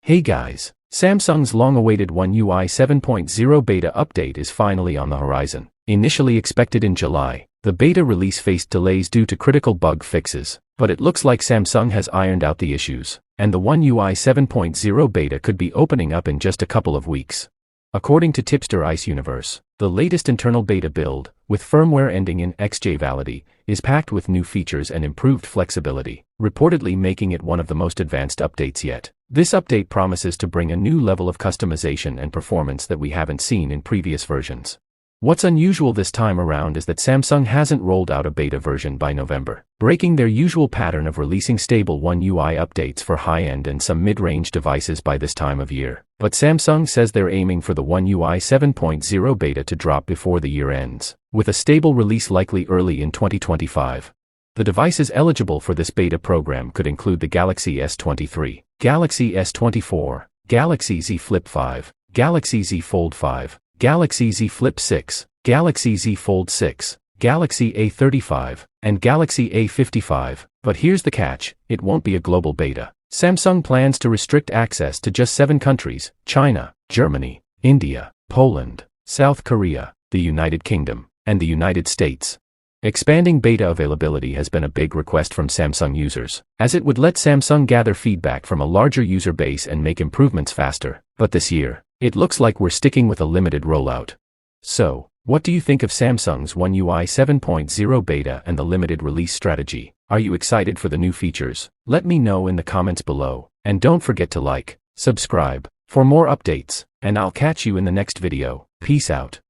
Hey guys, Samsung's long-awaited One UI 7.0 beta update is finally on the horizon. Initially expected in July, the beta release faced delays due to critical bug fixes, but it looks like Samsung has ironed out the issues, and the One UI 7.0 beta could be opening up in just a couple of weeks. According to Tipster Ice Universe, the latest internal beta build, with firmware ending in XJValidity, is packed with new features and improved flexibility, reportedly making it one of the most advanced updates yet. This update promises to bring a new level of customization and performance that we haven't seen in previous versions. What's unusual this time around is that Samsung hasn't rolled out a beta version by November, breaking their usual pattern of releasing stable One UI updates for high-end and some mid-range devices by this time of year. But Samsung says they're aiming for the One UI 7.0 beta to drop before the year ends, with a stable release likely early in 2025. The devices eligible for this beta program could include the Galaxy S23, Galaxy S24, Galaxy Z Flip 5, Galaxy Z Fold 5, Galaxy Z Flip 6, Galaxy Z Fold 6, Galaxy A35, and Galaxy A55. But here's the catch, it won't be a global beta. Samsung plans to restrict access to just 7 countries: China, Germany, India, Poland, South Korea, the United Kingdom, and the United States. Expanding beta availability has been a big request from Samsung users, as it would let Samsung gather feedback from a larger user base and make improvements faster. But this year, it looks like we're sticking with a limited rollout. So, what do you think of Samsung's One UI 7.0 beta and the limited release strategy? Are you excited for the new features? Let me know in the comments below, and don't forget to like, subscribe, for more updates, and I'll catch you in the next video. Peace out.